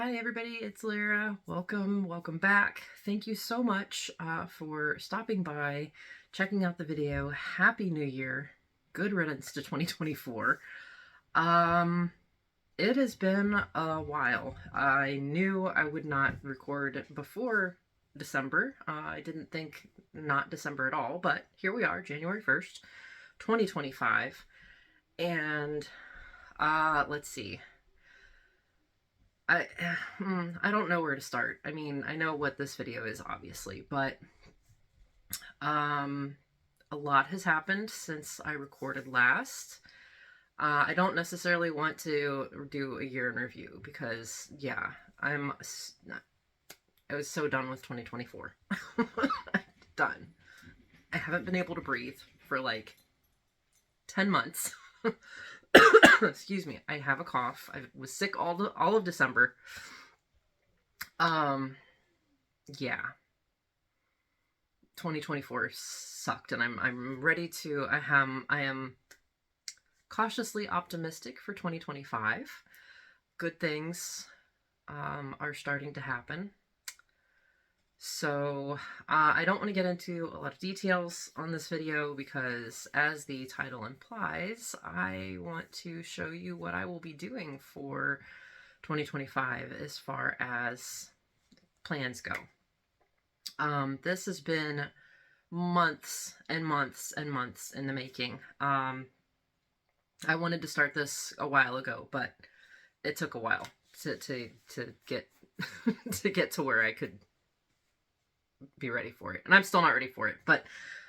Hi everybody, it's Lyra. Welcome back. Thank you so much for stopping by, checking out the video. Happy New Year. Good riddance to 2024. It has been a while. I knew I would not record before December. I didn't think not December at all, but here we are, January 1st, 2025. And let's see. I I don't know where to start. I mean, I know what this video is, obviously, but a lot has happened since I recorded last. I don't necessarily want to do a year in review because, yeah, I was so done with 2024. Done. I haven't been able to breathe for like 10 months. Excuse me, I have a cough. I was sick all of December. Yeah. 2024 sucked, and I'm ready to. I am cautiously optimistic for 2025. Good things are starting to happen. So I don't want to get into a lot of details on this video because, as the title implies, I want to show you what I will be doing for 2025 as far as plans go. This has been months and months and months in the making. I wanted to start this a while ago, but it took a while to get to get to where I could be ready for it. And I'm still not ready for it, but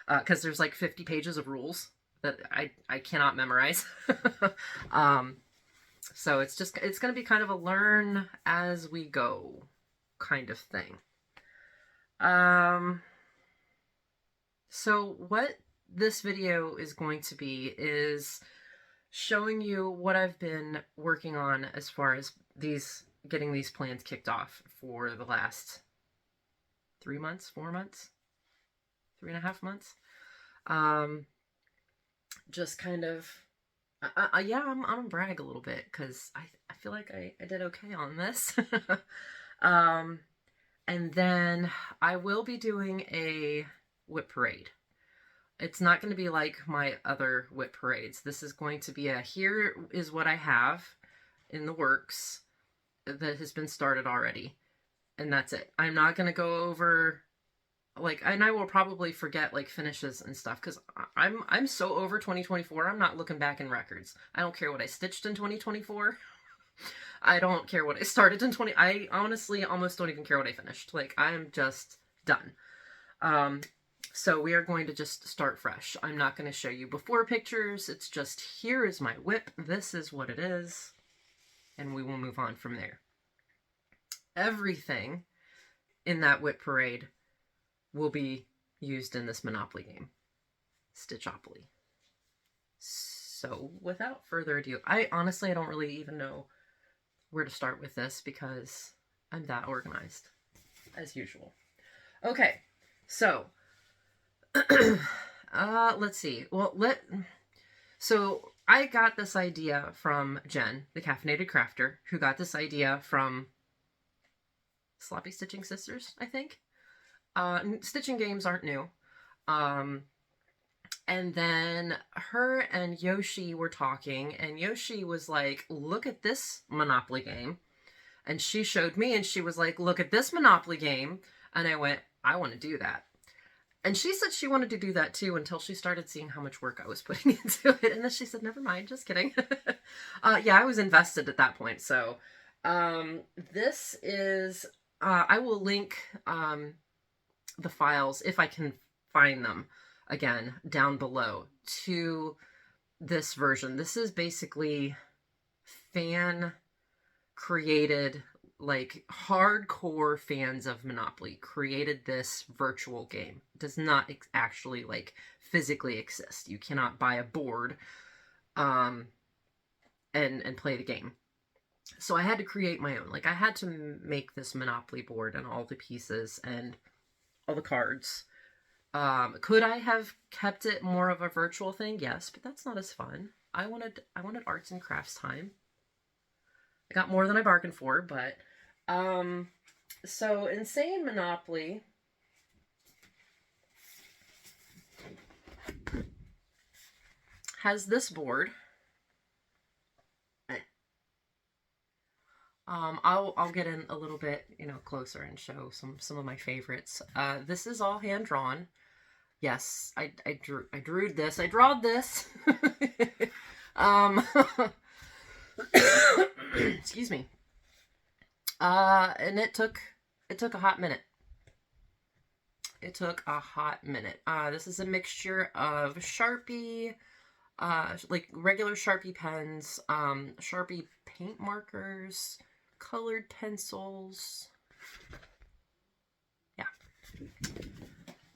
because there's like 50 pages of rules that I cannot memorize. So it's going to be kind of a learn as we go kind of thing. So what this video is going to be is showing you what I've been working on as far as getting these plans kicked off for the last 3 months, 4 months, 3.5 months. Just kind of, yeah, I'm gonna brag a little bit because I feel like I did okay on this. And then I will be doing a whip parade. It's not going to be like my other whip parades. This is going to be here is what I have in the works that has been started already. And that's it. I'm not going to go over, like, and I will probably forget, like, finishes and stuff, because I'm so over 2024, I'm not looking back in records. I don't care what I stitched in 2024. I don't care what I started in I honestly almost don't even care what I finished. Like, I'm just done. So we are going to just start fresh. I'm not going to show you before pictures. It's just, here is my whip. This is what it is. And we will move on from there. Everything in that whip parade will be used in this Monopoly game, Stitchopoly. So without further ado, I don't really even know where to start with this because I'm that organized, as usual. Okay, so let's see. Well, so I got this idea from Jen, the Caffeinated Crafter, who got this idea from Sloppy Stitching Sisters, I think. Stitching games aren't new. And then her and Yoshi were talking, and Yoshi was like, look at this Monopoly game. And she showed me, and she was like, look at this Monopoly game. And I went, I want to do that. And she said she wanted to do that too until she started seeing how much work I was putting into it. And then she said, never mind, just kidding. Yeah, I was invested at that point. So this is, I will link the files, if I can find them again, down below to this version. This is basically fan created, like hardcore fans of Monopoly created this virtual game. It does not actually like physically exist. You cannot buy a board and play the game. So I had to create my own. Like, I had to make this Monopoly board and all the pieces and all the cards. Could I have kept it more of a virtual thing? Yes, but that's not as fun. I wanted arts and crafts time. I got more than I bargained for, but So Insane Monopoly has this board. I'll get in a little bit, closer and show some of my favorites. This is all hand drawn. Yes, I drew this. I drawed this. Excuse me. And it took a hot minute. It took a hot minute. This is a mixture of Sharpie, like regular Sharpie pens, Sharpie paint markers, colored pencils. Yeah.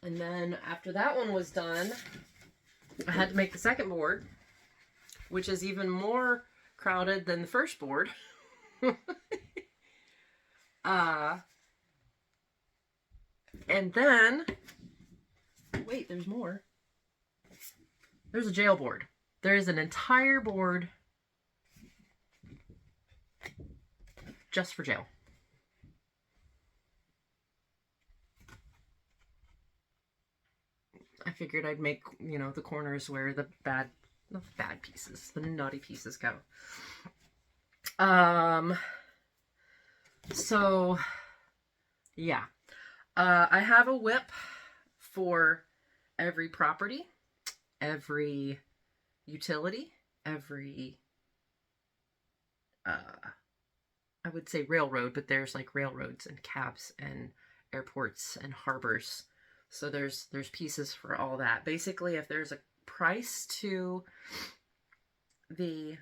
And then after that one was done, I had to make the second board, which is even more crowded than the first board. And then, wait, there's more. There's a jail board. There is an entire board just for jail. I figured I'd make, the corners where the bad pieces, the naughty pieces go. So, yeah. I have a whip for every property, every utility, every, I would say railroad, but there's like railroads and cabs and airports and harbors. So there's pieces for all that. Basically, if there's a price to the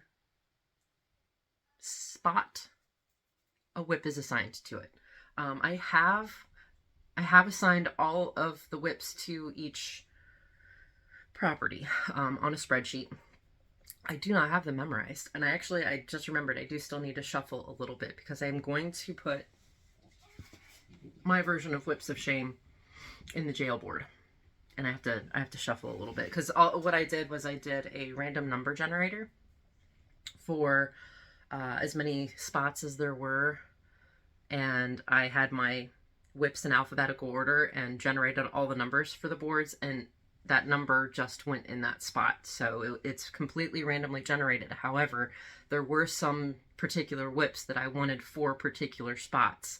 spot, a whip is assigned to it. I have assigned all of the whips to each property on a spreadsheet. I do not have them memorized, and I just remembered I do still need to shuffle a little bit because I'm going to put my version of Whips of Shame in the jail board, and I have to shuffle a little bit because what I did was I did a random number generator for as many spots as there were, and I had my whips in alphabetical order and generated all the numbers for the boards, and that number just went in that spot. So it's completely randomly generated. However, there were some particular whips that I wanted for particular spots.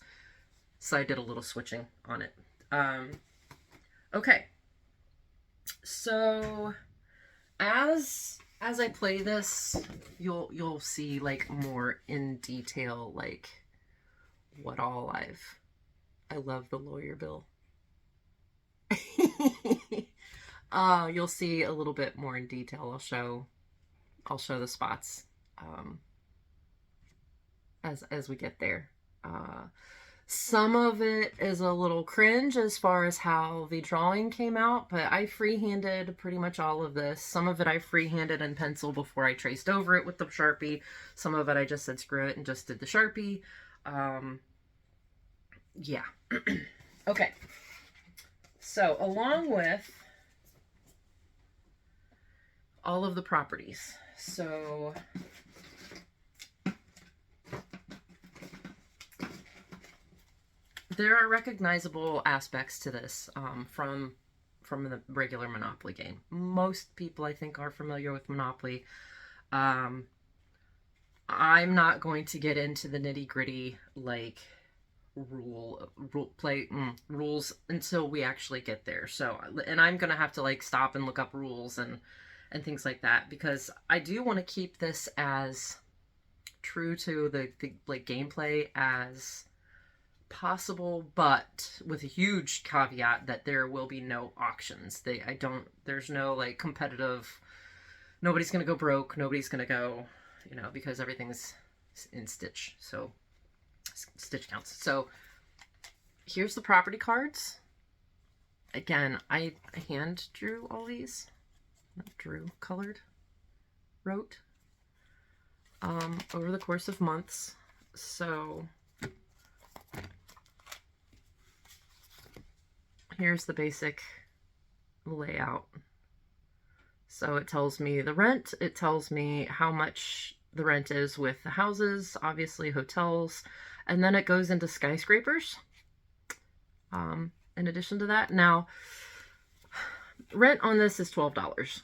So I did a little switching on it. Okay. So as I play this, you'll see like more in detail, like what all I love the lawyer bill. You'll see a little bit more in detail. I'll show the spots as we get there. Some of it is a little cringe as far as how the drawing came out, but I freehanded pretty much all of this. Some of it I freehanded in pencil before I traced over it with the Sharpie. Some of it I just said screw it and just did the Sharpie. Yeah. Okay. So along with all of the properties, so there are recognizable aspects to this from the regular Monopoly game. Most people, I think, are familiar with Monopoly. I'm not going to get into the nitty-gritty, like, rules until we actually get there. So, and I'm going to have to, like, stop and look up rules and things like that, because I do want to keep this as true to the like, gameplay as possible, but with a huge caveat that there will be no auctions. There's no like competitive, nobody's gonna go broke, nobody's gonna go, because everything's in Stitch, so Stitch counts. So here's the property cards. Again, I hand drew all these. Not drew, colored, wrote over the course of months. So here's the basic layout. So it tells me the rent, it tells me how much the rent is with the houses, obviously hotels, and then it goes into skyscrapers. In addition to that, now rent on this is $12.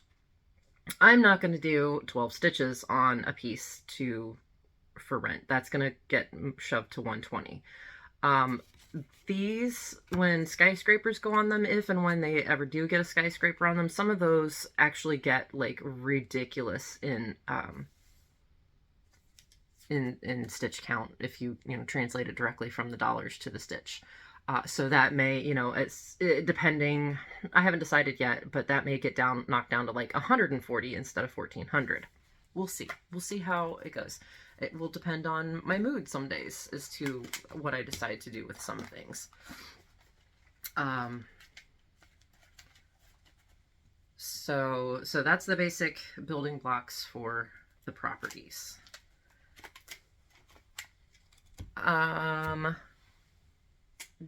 I'm not going to do 12 stitches on a piece for rent. That's going to get shoved to $120. These, when skyscrapers go on them, if and when they ever do get a skyscraper on them, some of those actually get like ridiculous in stitch count if you translate it directly from the dollars to the stitch. So that may, depending, I haven't decided yet, but that may get knocked down to like 140 instead of 1400. We'll see. We'll see how it goes. It will depend on my mood some days as to what I decide to do with some things. So that's the basic building blocks for the properties.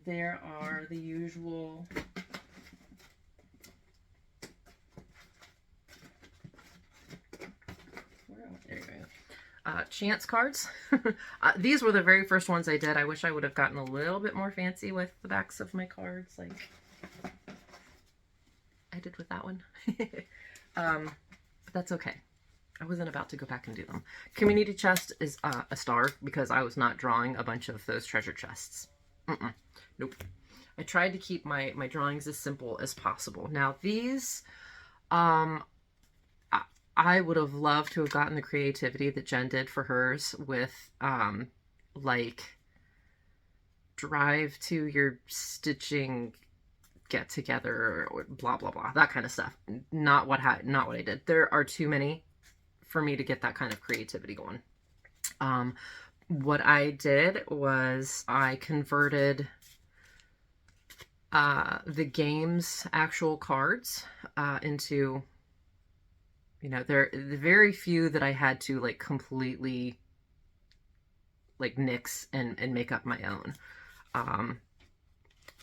There are the usual there you go. Chance cards. These were the very first ones I did. I wish I would have gotten a little bit more fancy with the backs of my cards, like I did with that one. But that's okay. I wasn't about to go back and do them. Community chest is a star because I was not drawing a bunch of those treasure chests. Nope. I tried to keep my drawings as simple as possible. Now these, I would have loved to have gotten the creativity that Jen did for hers with, like, drive to your stitching get together or blah, blah, blah, that kind of stuff. Not what I did. There are too many for me to get that kind of creativity going. What I did was I converted the game's actual cards into, there the very few that I had to like completely like nix and make up my own.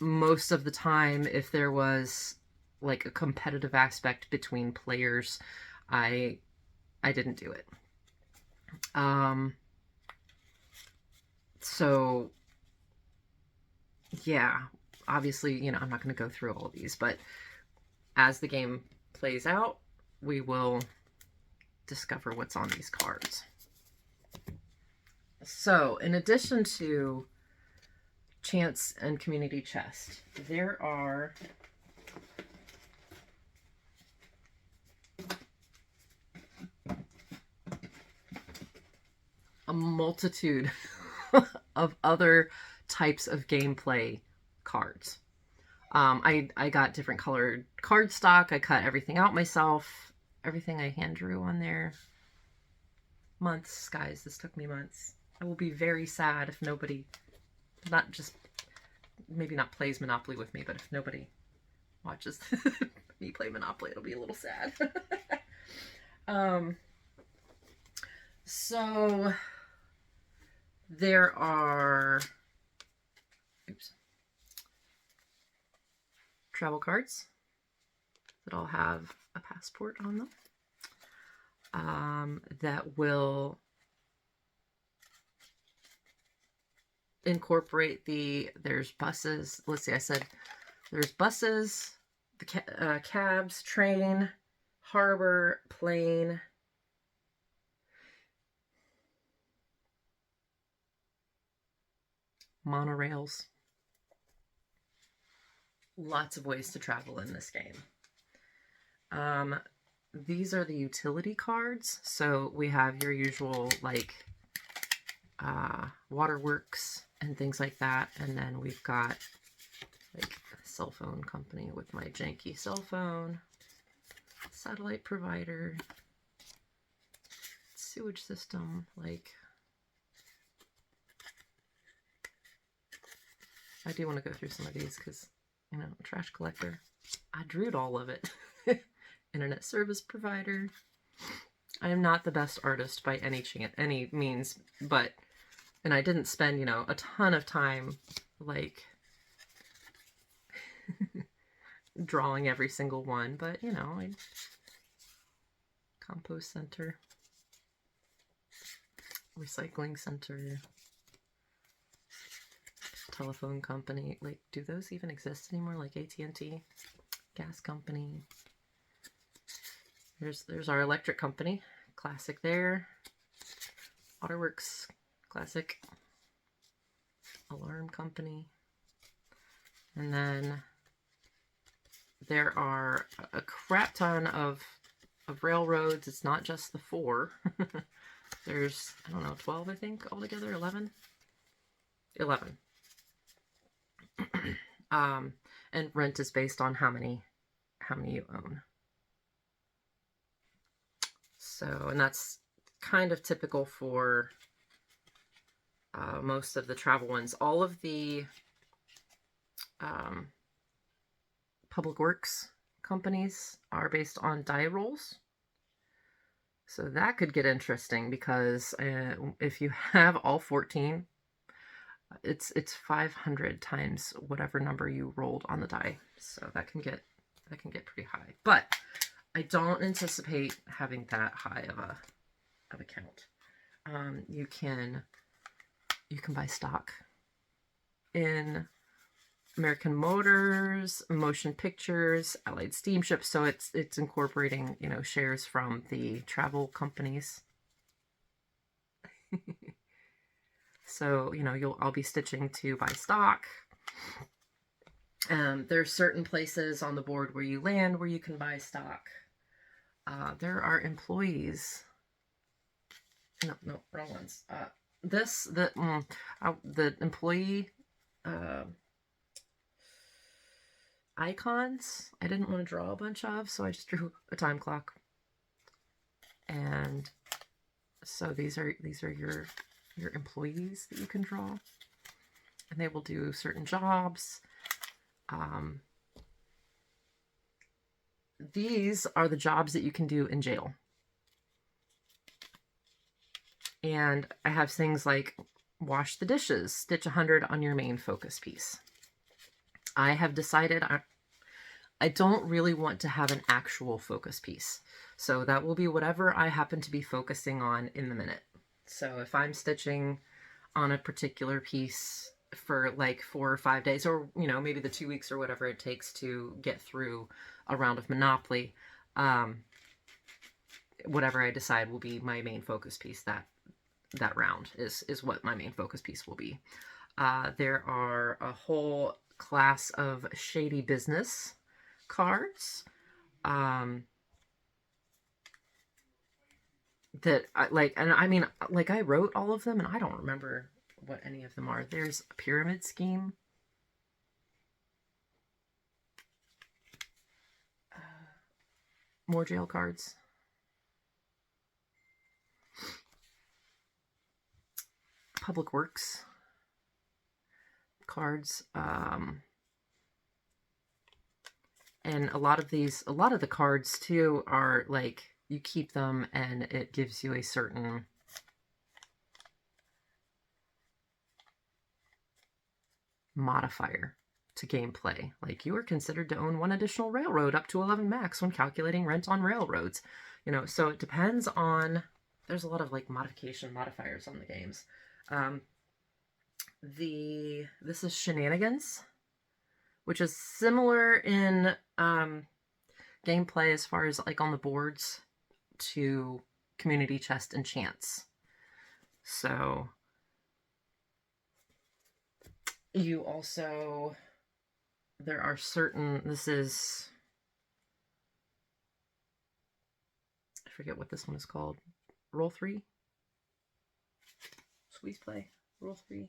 Most of the time, if there was like a competitive aspect between players, I didn't do it. So yeah, obviously, I'm not going to go through all of these, but as the game plays out, we will discover what's on these cards. So in addition to Chance and Community Chest, there are a multitude of other types of gameplay cards. I got different colored cardstock. I cut everything out myself. Everything I hand drew on there. Months, guys. This took me months. I will be very sad if nobody, maybe not plays Monopoly with me, but if nobody watches me play Monopoly, it'll be a little sad. So there are travel cards that all have a passport on them, that will incorporate there's buses. Let's see, I said there's buses, the cabs, train, harbor, plane, monorails. Lots of ways to travel in this game. These are the utility cards. So we have your usual like waterworks and things like that. And then we've got like a cell phone company with my janky cell phone, satellite provider, sewage system, like I do want to go through some of these because, trash collector. I drew all of it. Internet service provider. I am not the best artist by any means, but, and I didn't spend, a ton of time, like, drawing every single one, but, compost center, recycling center, telephone company. Like, do those even exist anymore? Like AT&T, gas company. There's our electric company. Classic there. Waterworks, classic. Alarm company. And then there are a crap ton of railroads. It's not just the 4. There's, I don't know, 12, I think, altogether, 11? 11. And rent is based on how many you own. So, and that's kind of typical for most of the travel ones. All of the public works companies are based on die rolls. So that could get interesting because if you have all 14, it's 500 times whatever number you rolled on the die. So that can get pretty high. But I don't anticipate having that high of a count. You can buy stock in American Motors, Motion Pictures, Allied Steamships. So it's incorporating, you know, shares from the travel companies. So, you know, I'll be stitching to buy stock. There's certain places on the board where you land where you can buy stock. There are employees. No, wrong ones. The employee icons I didn't want to draw a bunch of, so I just drew a time clock. And so these are your employees that you can draw, and they will do certain jobs. These are the jobs that you can do in jail. And I have things like wash the dishes, stitch 100 on your main focus piece. I have decided I don't really want to have an actual focus piece. So that will be whatever I happen to be focusing on in the minute. So if I'm stitching on a particular piece for like 4 or 5 days, or, you know, maybe the 2 weeks or whatever it takes to get through a round of Monopoly, whatever I decide will be my main focus piece that round is what my main focus piece will be. There are a whole class of Shady Business cards that I wrote all of them and I don't remember what any of them are. There's a pyramid scheme. More jail cards. Public Works cards. And a lot of the cards too are like, you keep them and it gives you a certain modifier to gameplay. Like, you are considered to own 1 additional railroad up to 11 max when calculating rent on railroads. You know, so it depends on, there's a lot of like modifiers on the games. This is Shenanigans, which is similar in gameplay as far as like on the boards to Community Chest and Chance. So you also, there are certain, this is, I forget what this one is called. Roll 3? Squeeze play? Roll 3?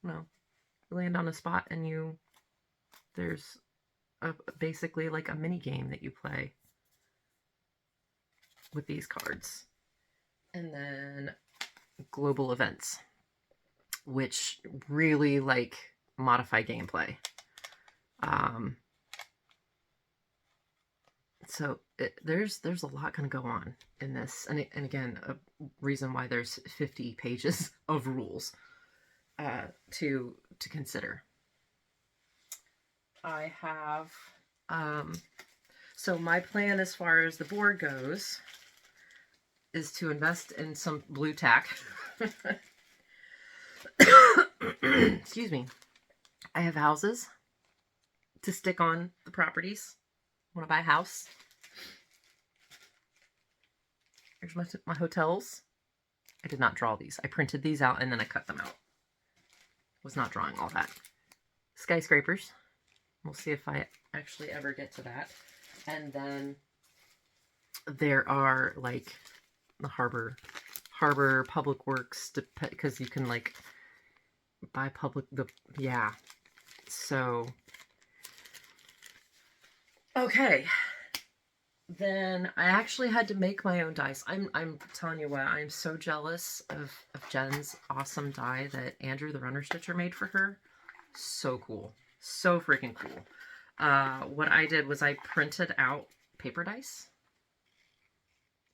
No. You land on a spot and there's basically like a mini game that you play with these cards. And then global events, which really like modify gameplay. So there's a lot going to go on in this, and again, a reason why there's 50 pages of rules to consider. I have so my plan as far as the board goes is to invest in some blue tack. Excuse me. I have houses to stick on the properties. Want to buy a house? Here's my hotels. I did not draw these. I printed these out and then I cut them out. Was not drawing all that. Skyscrapers. We'll see if I actually ever get to that. And then there are like the harbor, public works, because you can like buy yeah. So, okay. Then I actually had to make my own dice. I'm telling you what, I'm so jealous of Jen's awesome die that Andrew the Runner Stitcher made for her. So cool. So freaking cool. What I did was I printed out paper dice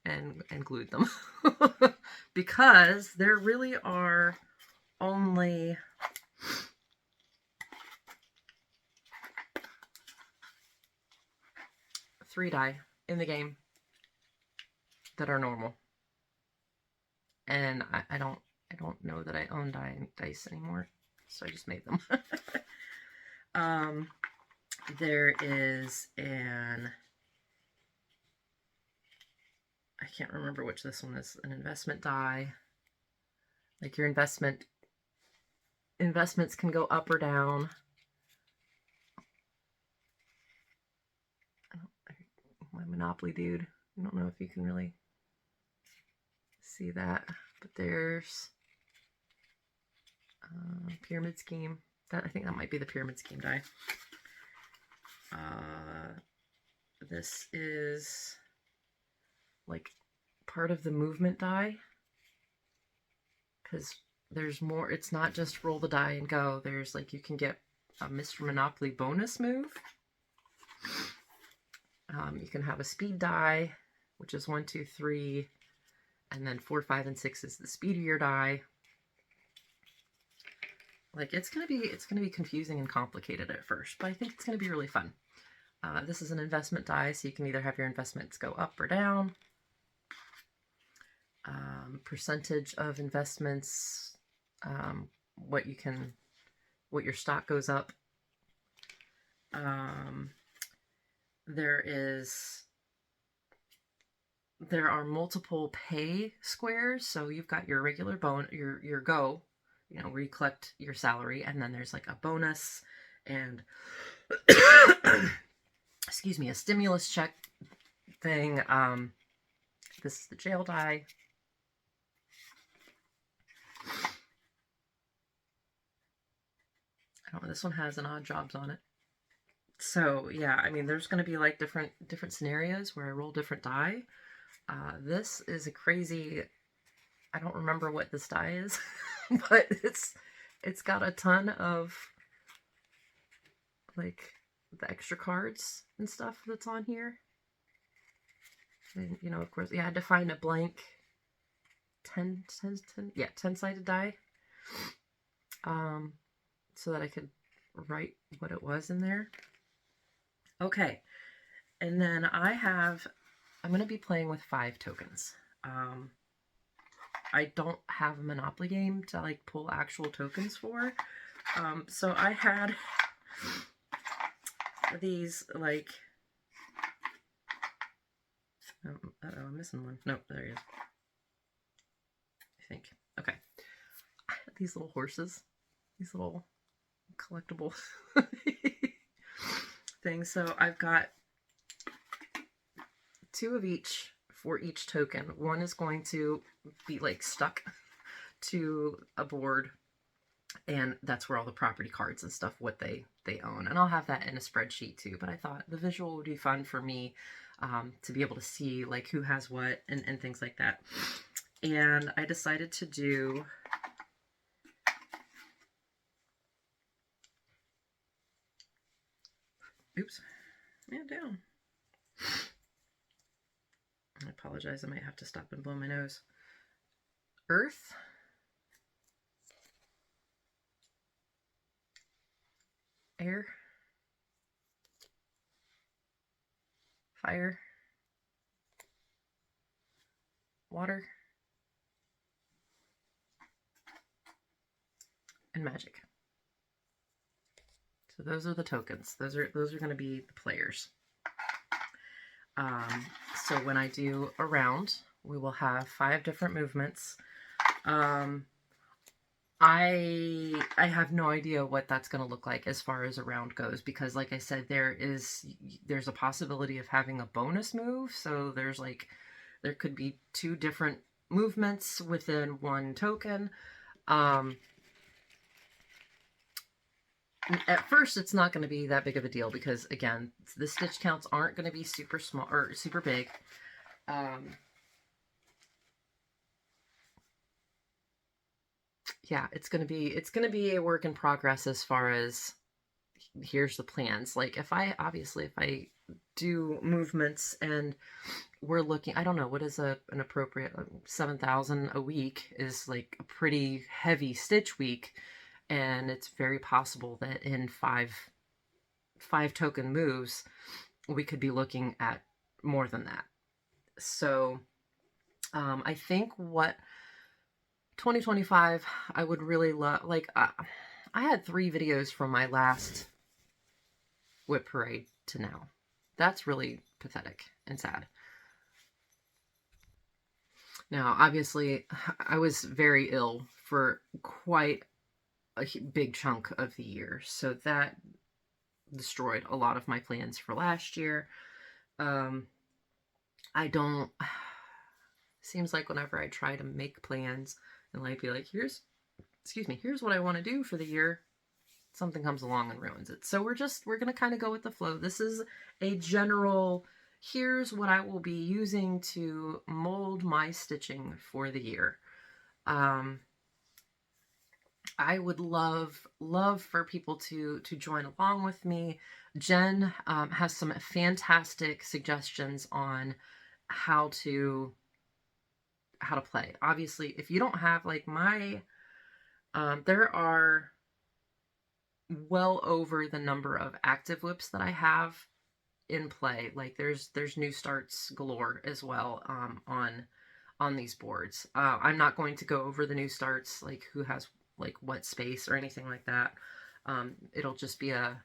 and glued them. Because there really are only 3 die in the game that are normal. And I don't know that I own dice anymore, so I just made them. There is I can't remember which this one is, an investment die. Like your investments can go up or down. My Monopoly dude. I don't know if you can really see that, but there's pyramid scheme. I think that might be the pyramid scheme die. This is like part of the movement die, because there's more. It's not just roll the die and go. There's like, you can get a Mr. Monopoly bonus move. You can have a speed die, which is 1, 2, 3, and then 4, 5, and 6 is the speedier die. Like, it's gonna be confusing and complicated at first, but I think it's gonna be really fun. This is an investment die, so you can either have your investments go up or down. Percentage of investments, what your stock goes up. There are multiple pay squares, so you've got your regular your go, where you collect your salary, and then there's like a bonus and excuse me, a stimulus check thing. This is the jail die. I don't know, this one has an odd jobs on it. So yeah, I mean, there's going to be like different scenarios where I roll different die. This is a crazy, I don't remember what this die is, but it's got a ton of like the extra cards and stuff that's on here. And of course, yeah, I had to find a blank 10-sided die, so that I could write what it was in there. Okay, and then I'm going to be playing with 5 tokens. I don't have a Monopoly game to like pull actual tokens for. So I had these like, uh-oh, I'm missing one. Nope, there he is. I think. Okay. I had these little horses, these little collectible things. So I've got 2 of each for each token. One is going to be like stuck to a board, and that's where all the property cards and stuff, what they own. And I'll have that in a spreadsheet too, but I thought the visual would be fun for me, to be able to see like who has what and things like that. And I decided to do oops, man down. I apologize, I might have to stop and blow my nose. Earth, air, fire, water, and magic. So those are the tokens. Those are going to be the players. So when I do a round, we will have 5 different movements. I have no idea what that's going to look like as far as a round goes, because like I said, there's a possibility of having a bonus move. So there could be 2 different movements within one token. At first, it's not going to be that big of a deal because, again, the stitch counts aren't going to be super small or super big. Yeah, it's going to be a work in progress as far as here's the plans. Like if I do movements and we're looking, I don't know, what is an appropriate 7,000 a week is like a pretty heavy stitch week. And it's very possible that in five token moves, we could be looking at more than that. So I think what 2025, I would really love, like, I had 3 videos from my last whip parade to now. That's really pathetic and sad. Now, obviously, I was very ill for quite a big chunk of the year, so that destroyed a lot of my plans for last year. I don't, seems like whenever I try to make plans and like be like, here's what I want to do for the year, something comes along and ruins it. So we're going to kind of go with the flow. This is a general, here's what I will be using to mold my stitching for the year. I would love for people to join along with me. Jen has some fantastic suggestions on how to play. Obviously, if you don't have like my, there are well over the number of active whips that I have in play. Like there's new starts galore as well on these boards. I'm not going to go over the new starts, like who has like what space or anything like that. It'll just be a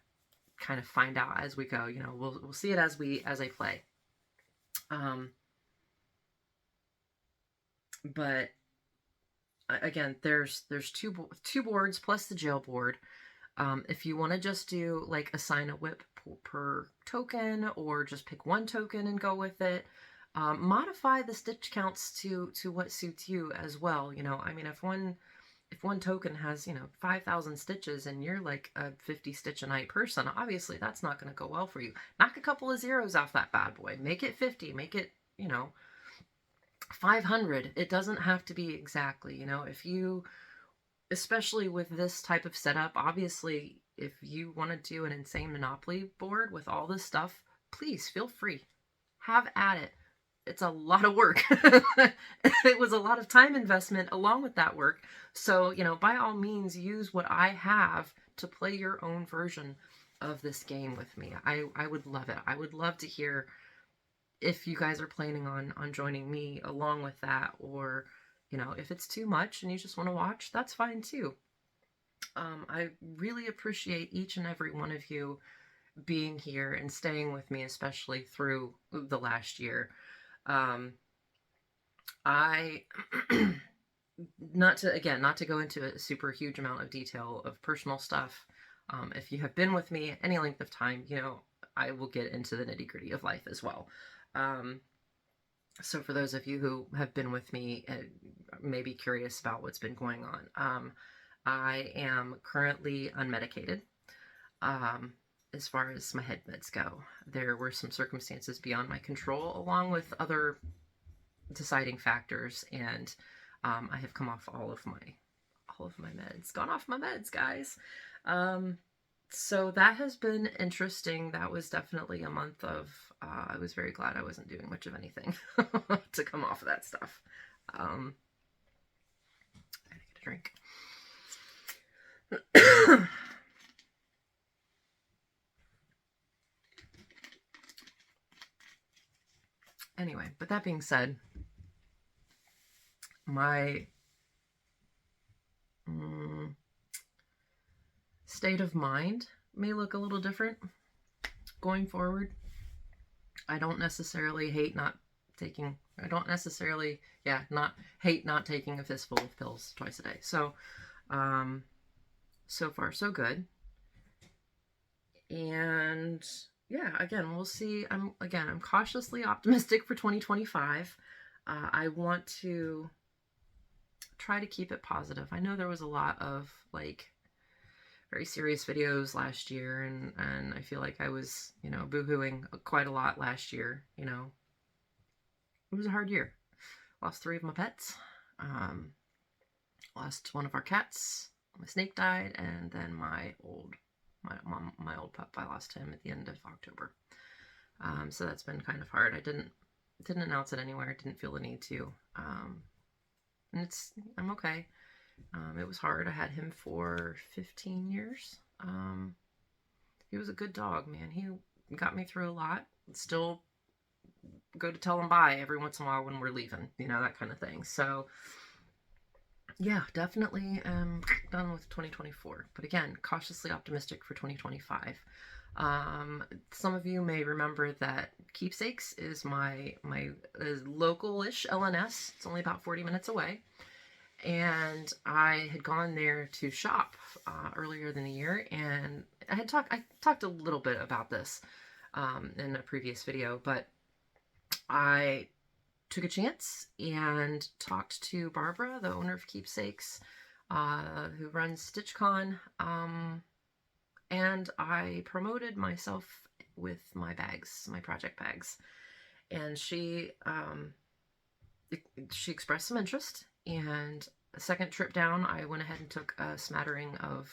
kind of find out as we go. You know, we'll see it as I play. But again, there's two boards plus the jail board. If you want to just do like assign a whip per token or just pick one token and go with it, modify the stitch counts to what suits you as well. You know, I mean, if one token has, 5,000 stitches and you're like a 50 stitch a night person, obviously that's not going to go well for you. Knock a couple of zeros off that bad boy. Make it 50, make it, 500. It doesn't have to be exactly, if you, especially with this type of setup, obviously, if you want to do an Insane Monopoly board with all this stuff, please feel free. Have at it. It's a lot of work. It was a lot of time investment along with that work. So, by all means, use what I have to play your own version of this game with me. I would love it. I would love to hear if you guys are planning on joining me along with that, or, if it's too much and you just want to watch, that's fine too. I really appreciate each and every one of you being here and staying with me, especially through the last year. I, not to go into a super huge amount of detail of personal stuff. If you have been with me any length of time, I will get into the nitty-gritty of life as well. So for those of you who have been with me and may be curious about what's been going on, I am currently unmedicated. As far as my head meds go, there were some circumstances beyond my control, along with other deciding factors, and I have come off all of my meds. Gone off my meds, guys. So that has been interesting. That was definitely a month of, I was very glad I wasn't doing much of anything to come off of that stuff. I gotta get a drink. Anyway, but that being said, my state of mind may look a little different going forward. I don't necessarily hate not taking, I don't necessarily, yeah, not hate not taking a fistful of pills twice a day. So, so far so good. And yeah, again, we'll see. I'm cautiously optimistic for 2025. I want to try to keep it positive. I know there was a lot of like very serious videos last year, and I feel like I was, you know, boohooing quite a lot last year. You know, it was a hard year. Lost 3 of my pets. Lost one of our cats. My snake died, and then my old pup, I lost him at the end of October. So that's been kind of hard. I didn't announce it anywhere. I didn't feel the need to. And I'm okay. It was hard. I had him for 15 years. He was a good dog, man. He got me through a lot. Still go to tell him bye every once in a while when we're leaving, you know, that kind of thing. So yeah, definitely done with 2024. But again, cautiously optimistic for 2025. Some of you may remember that Keepsakes is my local-ish LNS. It's only about 40 minutes away. And I had gone there to shop earlier than a year, and I talked a little bit about this in a previous video, but I took a chance and talked to Barbara, the owner of Keepsakes, who runs StitchCon, and I promoted myself with my bags, my project bags, and she expressed some interest. And a second trip down, I went ahead and took a smattering of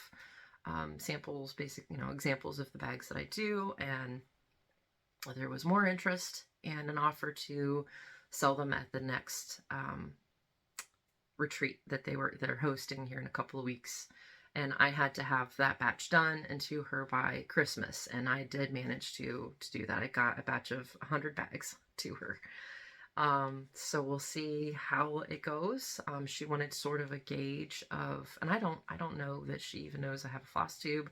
samples, examples of the bags that I do, and there was more interest and an offer to sell them at the next retreat that they're hosting here in a couple of weeks. And I had to have that batch done and to her by Christmas, and I did manage to do that. I got a batch of 100 bags to her. So we'll see how it goes. She wanted sort of a gauge of, and I don't know that she even knows I have a floss tube,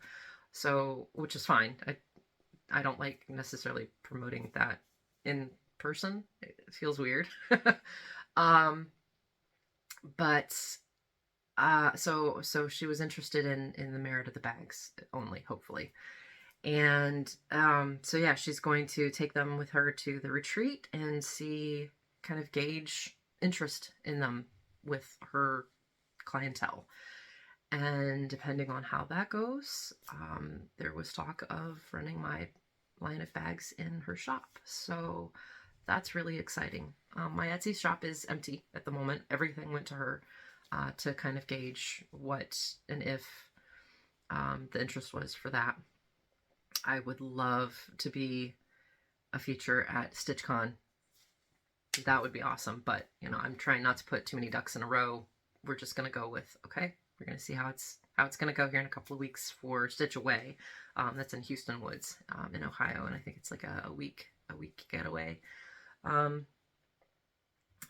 so, which is fine. I don't like necessarily promoting that in person. It feels weird. But so she was interested in the merit of the bags only, hopefully. And so yeah, she's going to take them with her to the retreat and see, kind of gauge interest in them with her clientele. And depending on how that goes, there was talk of running my line of bags in her shop. So that's really exciting. My Etsy shop is empty at the moment. Everything went to her to kind of gauge what and if the interest was for that. I would love to be a feature at StitchCon. That would be awesome, but you know, I'm trying not to put too many ducks in a row. We're just gonna go with, okay, we're gonna see how it's gonna go here in a couple of weeks for Stitch Away. That's in Houston Woods, in Ohio, and I think it's like a week getaway.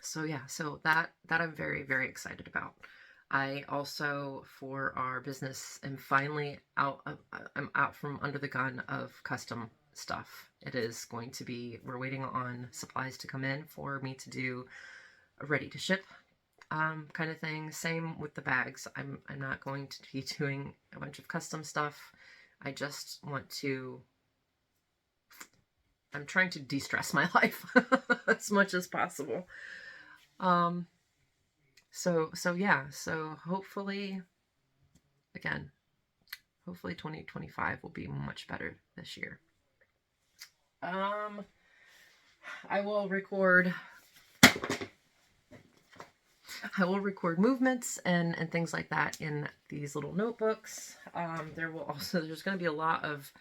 So yeah, so that I'm very, very excited about. I also, for our business, am finally I'm out from under the gun of custom stuff. It is going to be, we're waiting on supplies to come in for me to do a ready to ship kind of thing. Same with the bags. I'm not going to be doing a bunch of custom stuff. I just want to, I'm trying to de-stress my life as much as possible. So yeah, so hopefully 2025 will be much better this year. I will record movements and things like that in these little notebooks. There's going to be a lot of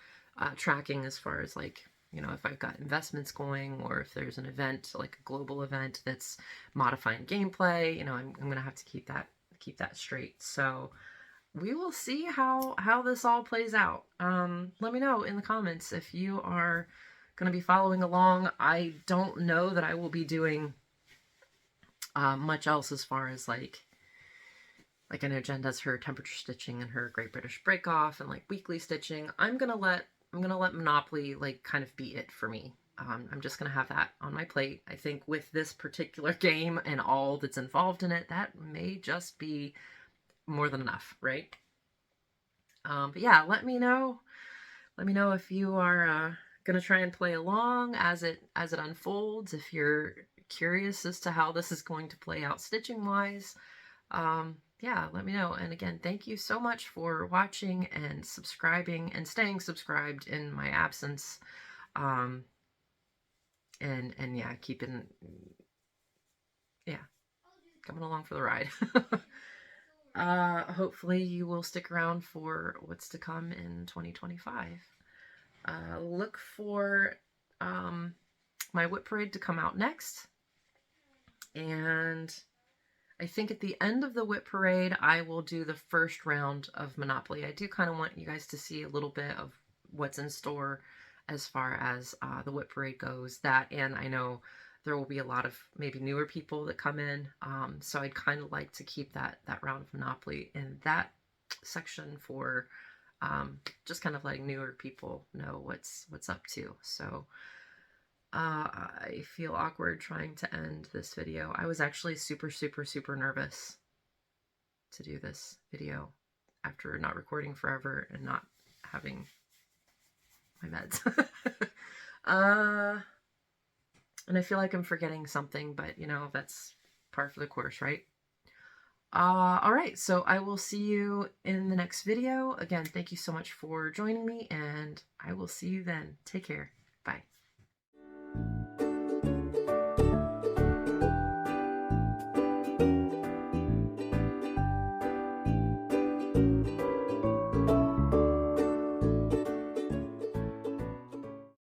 tracking as far as like, you know, if I've got investments going, or if there's an event, like a global event that's modifying gameplay, you know, I'm going to have to keep that straight. So we will see how this all plays out. Let me know in the comments if you are going to be following along. I don't know that I will be doing much else as far as like Like I know Jen does her temperature stitching and her Great British Break Off and like weekly stitching. I'm gonna let Monopoly like kind of be it for me. I'm just gonna have that on my plate. I think with this particular game and all that's involved in it, that may just be more than enough, right? But yeah, let me know. Let me know if you are gonna try and play along as it unfolds. If you're curious as to how this is going to play out stitching wise, yeah, let me know. And again, thank you so much for watching and subscribing and staying subscribed in my absence. And yeah, yeah, coming along for the ride. Hopefully you will stick around for what's to come in 2025. Look for my Whip Parade to come out next. And I think at the end of the Whip Parade, I will do the first round of Monopoly. I do kind of want you guys to see a little bit of what's in store as far as the Whip Parade goes. That, and I know there will be a lot of maybe newer people that come in. So I'd kind of like to keep that round of Monopoly in that section for just kind of letting newer people know what's up to. So I feel awkward trying to end this video. I was actually super nervous to do this video after not recording forever and not having my meds. And I feel like I'm forgetting something, but you know, that's par for the course, right? All right, so I will see you in the next video. Again, thank you so much for joining me, and I will see you then. Take care.